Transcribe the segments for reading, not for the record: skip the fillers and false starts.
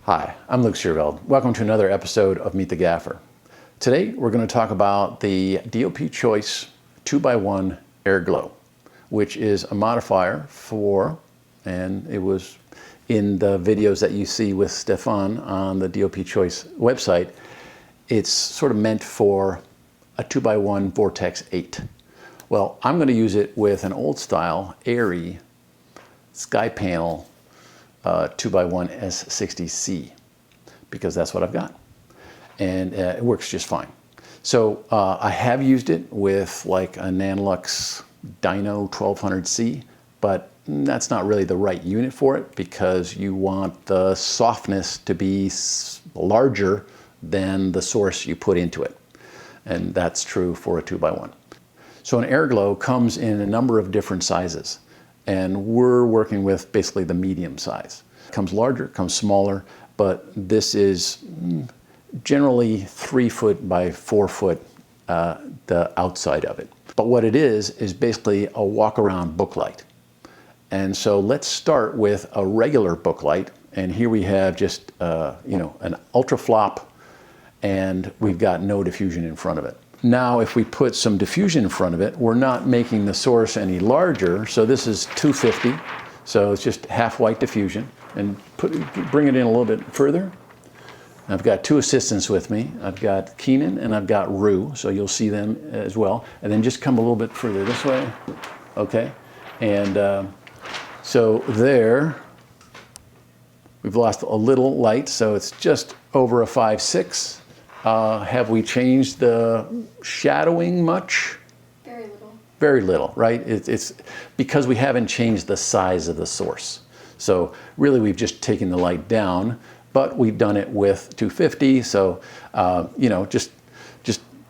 Hi, I'm Luke Scherveld. Welcome to another episode of Meet the Gaffer. Today we're going to talk about the DOP Choice 2x1 Air Glow, which is a modifier for, and it was in the videos that you see with Stefan on the DOP Choice website, it's sort of meant for a 2x1 Vortex 8. Well, I'm going to use it with an old style ARRI Skypanel 2x1 S60c because that's what I've got, and it works just fine. So I have used it with like a Nanlux Dyno 1200C, but that's not really the right unit for it because you want the softness to be larger than the source you put into it, and that's true for a 2x1. So an Air Glow comes in a number of different sizes, and we're working with basically the medium size. It comes larger, it comes smaller, but this is generally 3 foot by 4 foot, the outside of it. But what it is basically a walk-around book light. And so let's start with a regular book light, and here we have just an ultra flop, and we've got no diffusion in front of it. Now, if we put some diffusion in front of it, we're not making the source any larger. So this is 250. So it's just half white diffusion. And bring it in a little bit further. I've got two assistants with me. I've got Keenan and I've got Roo. So you'll see them as well. And then just come a little bit further this way. Okay. And so there, we've lost a little light. So it's just over a 5.6. Have we changed the shadowing much? Very little. Very little, right? It's because we haven't changed the size of the source. So really we've just taken the light down, but we've done it with 250. So, just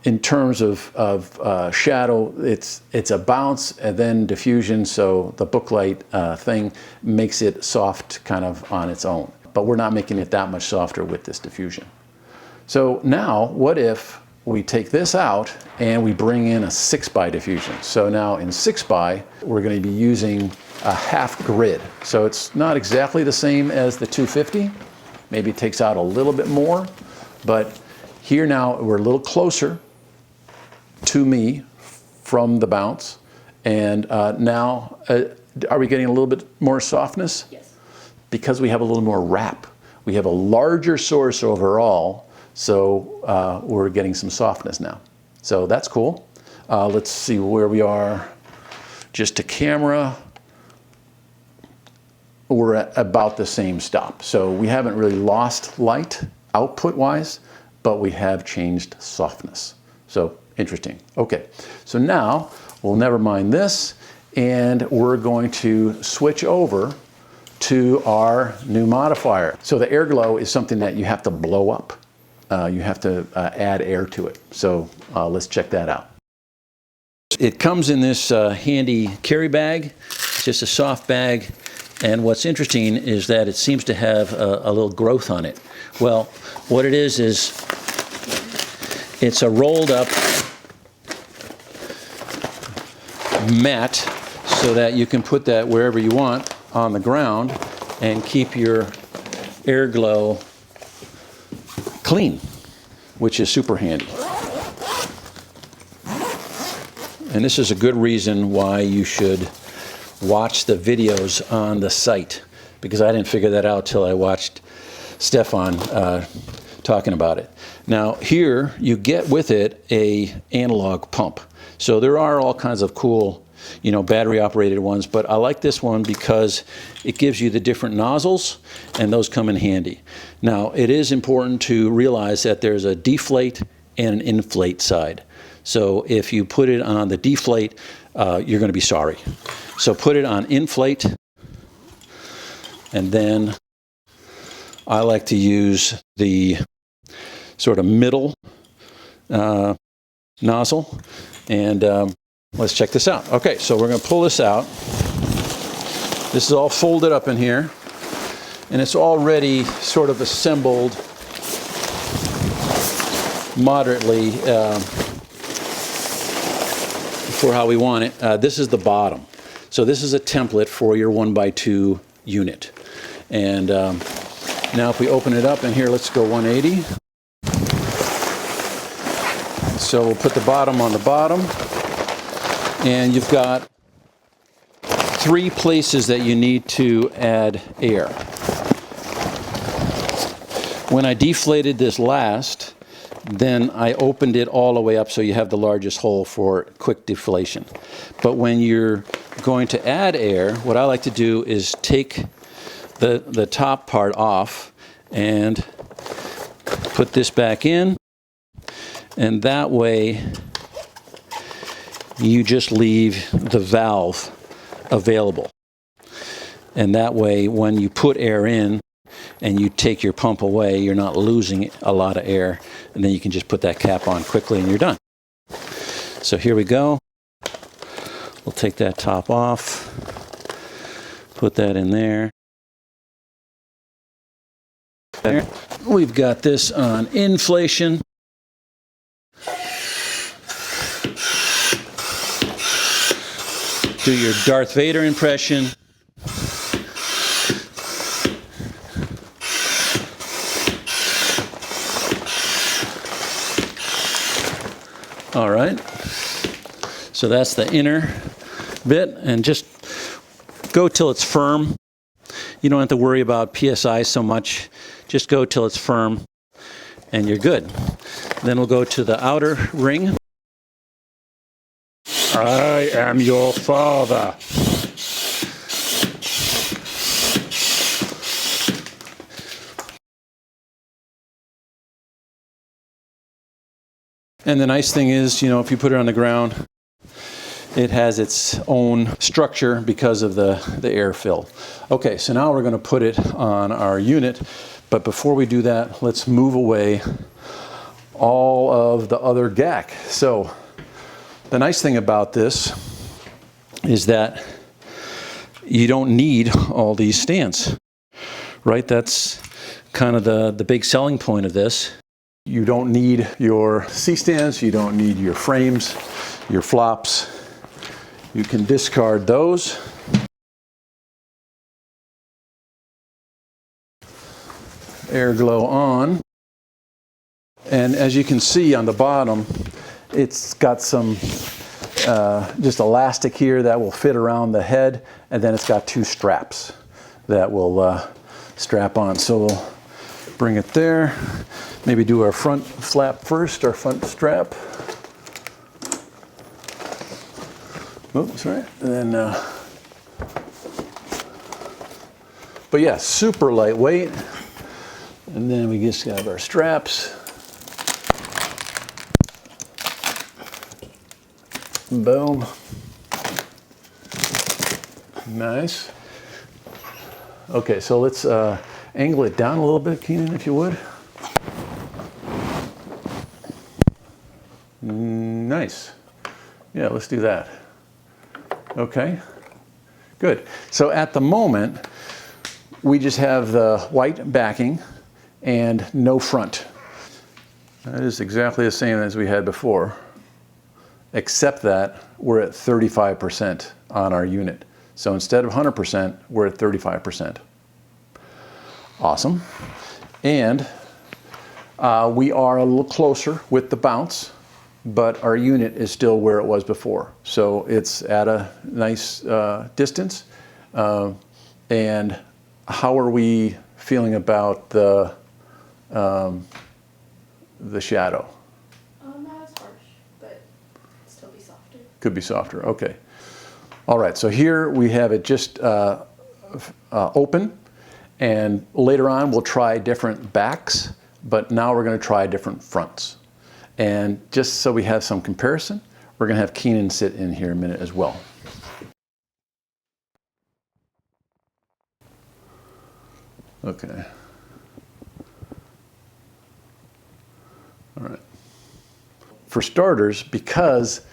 in terms of shadow, it's a bounce and then diffusion. So the book light thing makes it soft kind of on its own, but we're not making it that much softer with this diffusion. So now, what if we take this out and we bring in a 6x diffusion? So now in 6x, we're going to be using a half grid. So it's not exactly the same as the 250. Maybe it takes out a little bit more, but here now we're a little closer to me from the bounce. And now, are we getting a little bit more softness? Yes. Because we have a little more wrap. We have a larger source overall. So we're getting some softness now. So that's cool. Let's see where we are. Just to camera, we're at about the same stop. So we haven't really lost light output-wise, but we have changed softness. So interesting. Okay, so now we'll never mind this, and we're going to switch over to our new modifier. So the Air Glow is something that you have to blow up. You have to add air to it. So let's check that out. It comes in this handy carry bag. It's just a soft bag. And what's interesting is that it seems to have a little growth on it. Well, what it is it's a rolled up mat so that you can put that wherever you want on the ground and keep your Air Glow clean, which is super handy. And this is a good reason why you should watch the videos on the site, because I didn't figure that out till I watched Stefan talking about it. Now here you get with it a analog pump. So there are all kinds of cool battery operated ones, but I like this one because it gives you the different nozzles, and those come in handy. Now, it is important to realize that there's a deflate and an inflate side. So if you put it on the deflate, you're going to be sorry. So put it on inflate, and then I like to use the sort of middle nozzle, and let's check this out. Okay, so we're going to pull this out. This is all folded up in here, and it's already sort of assembled moderately for how we want it. This is the bottom. So this is a template for your 1x2 unit. And Now if we open it up, and here, let's go 180. So we'll put the bottom on the bottom, and you've got 3 places that you need to add air. When I deflated this last, then I opened it all the way up so you have the largest hole for quick deflation. But when you're going to add air, what I like to do is take the top part off and put this back in, and that way you just leave the valve available. And that way when you put air in and you take your pump away, you're not losing a lot of air, and then you can just put that cap on quickly and you're done. So here we go. We'll take that top off, put that in there. We've got this on inflation. Do your Darth Vader impression. All right, so that's the inner bit, and just go till it's firm. You don't have to worry about PSI so much. Just go till it's firm and you're good. Then we'll go to the outer ring. I am your father. And the nice thing is, you know, if you put it on the ground, it has its own structure because of the air fill. Okay, so now we're going to put it on our unit, but before we do that, let's move away all of the other gack. So the nice thing about this is that you don't need all these stands, right? That's kind of the big selling point of this. You don't need your C-stands, you don't need your frames, your flops. You can discard those. Air glow on. And as you can see on the bottom, it's got some just elastic here that will fit around the head, and then it's got 2 straps that will strap on. So we'll bring it there. Maybe do our front flap first, our front strap. Oops, right. And then, but yeah, super lightweight. And then we just have our straps. Boom. Nice. Okay, so let's angle it down a little bit, Keenan, if you would. Nice. Yeah, let's do that. Okay, good. So at the moment, we just have the white backing and no front. That is exactly the same as we had before, except that we're at 35% on our unit. So instead of 100%, we're at 35%. Awesome. And we are a little closer with the bounce, but our unit is still where it was before. So it's at a nice distance. And how are we feeling about the shadow? Not as harsh, but still be softer. Could be softer, okay. All right, so here we have it just open, and later on we'll try different backs, but now we're gonna try different fronts. And just so we have some comparison, we're gonna have Keenan sit in here a minute as well. Okay. All right. For starters, because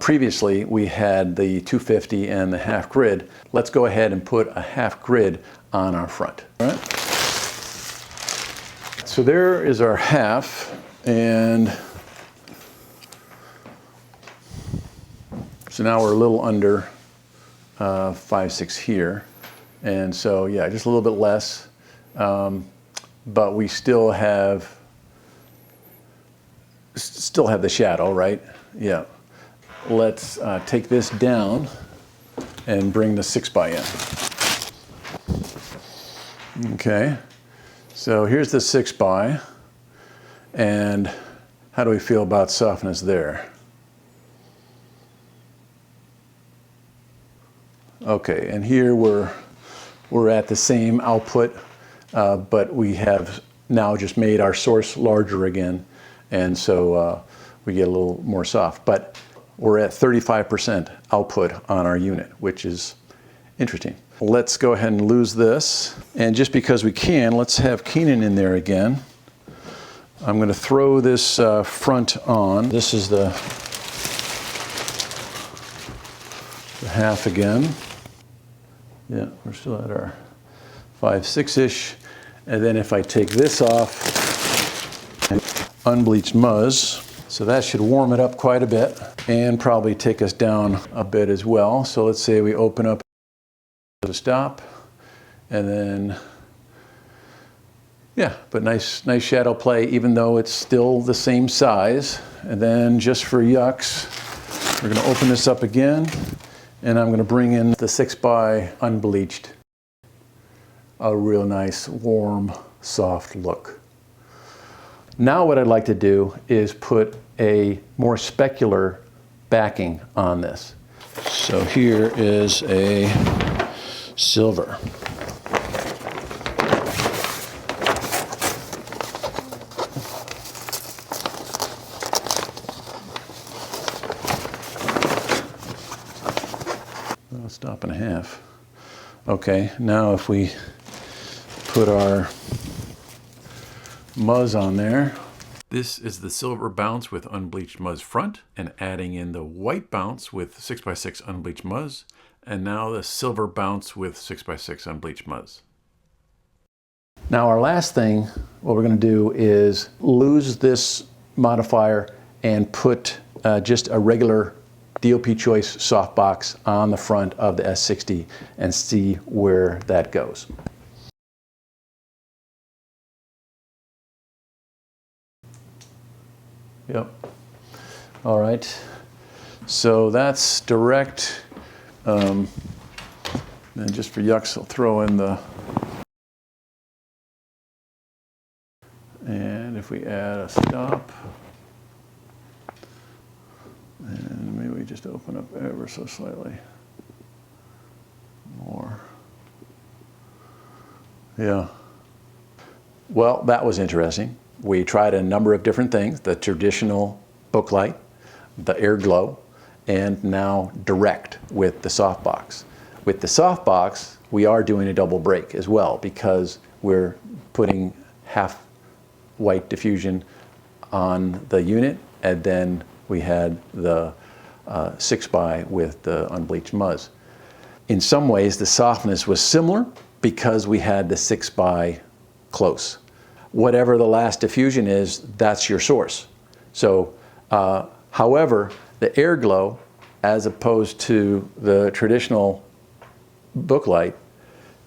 previously we had the 250 and the half grid, let's go ahead and put a half grid on our front. All right. So there is our half, and so now we're a little under 5/6 here. And so, yeah, just a little bit less. but we still have the shadow, right? Yeah. Let's take this down and bring the 6x in. Okay, so here's the 6x, and how do we feel about softness there? Okay, and here we're at the same output, but we have now just made our source larger again, and so we get a little more soft. But we're at 35% output on our unit, which is interesting. Let's go ahead and lose this, and just because we can, let's have Keenan in there again. I'm going to throw this front on. This is the half again. Yeah, we're still at our 5/6-ish. And then if I take this off, unbleached muzz, so that should warm it up quite a bit and probably take us down a bit as well. So let's say we open up the stop, and then, yeah, but nice shadow play, even though it's still the same size. And then just for yucks, we're gonna open this up again, and I'm gonna bring in the 6x unbleached. A real nice, warm, soft look. Now what I'd like to do is put a more specular backing on this. So here is a silver. Stop and a half. Okay, now if we put our muzz on there. This is the silver bounce with unbleached muzz front, and adding in the white bounce with 6x6 unbleached muzz, and now the silver bounce with 6x6 unbleached muzz. Now our last thing, what we're going to do is lose this modifier and put just a regular DOP Choice softbox on the front of the S60 and see where that goes. Yep. All right. So that's direct. And just for yucks, I'll throw in the. And if we add a stop, and maybe we just open up ever so slightly more. Yeah. Well, that was interesting. We tried a number of different things, the traditional book light, the air glow, and now direct with the softbox. With the softbox, we are doing a double break as well, because we're putting half white diffusion on the unit, and then we had the 6x with the unbleached muzz. In some ways, the softness was similar because we had the 6x close. Whatever the last diffusion is, that's your source. So, however, the air glow, as opposed to the traditional book light,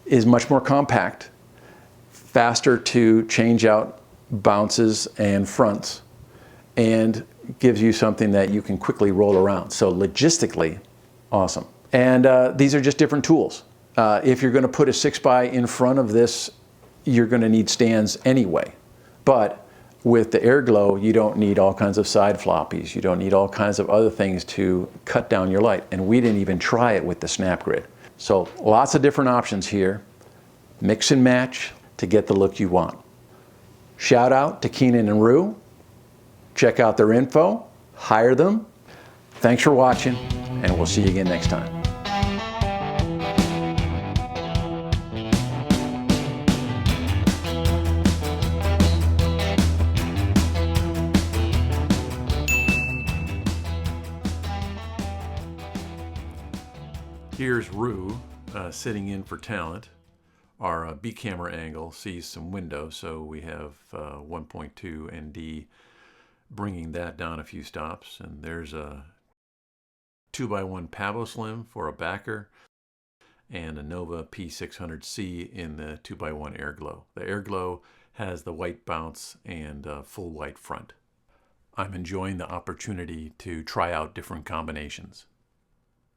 is much more compact, faster to change out bounces and fronts, and gives you something that you can quickly roll around. So logistically, awesome. And these are just different tools. If you're going to put a 6x in front of this, you're going to need stands anyway. But with the air glow, you don't need all kinds of side floppies. You don't need all kinds of other things to cut down your light. And we didn't even try it with the snap grid. So lots of different options here. Mix and match to get the look you want. Shout out to Keenan and Roo. Check out their info, hire them. Thanks for watching, and we'll see you again next time. Here's Roo sitting in for talent. Our B camera angle sees some window, so we have 1.2 ND bringing that down a few stops. And there's a 2x1 Pavo Slim for a backer, and a Nova P600C in the 2x1 air glow. The air glow has the white bounce and full white front. I'm enjoying the opportunity to try out different combinations.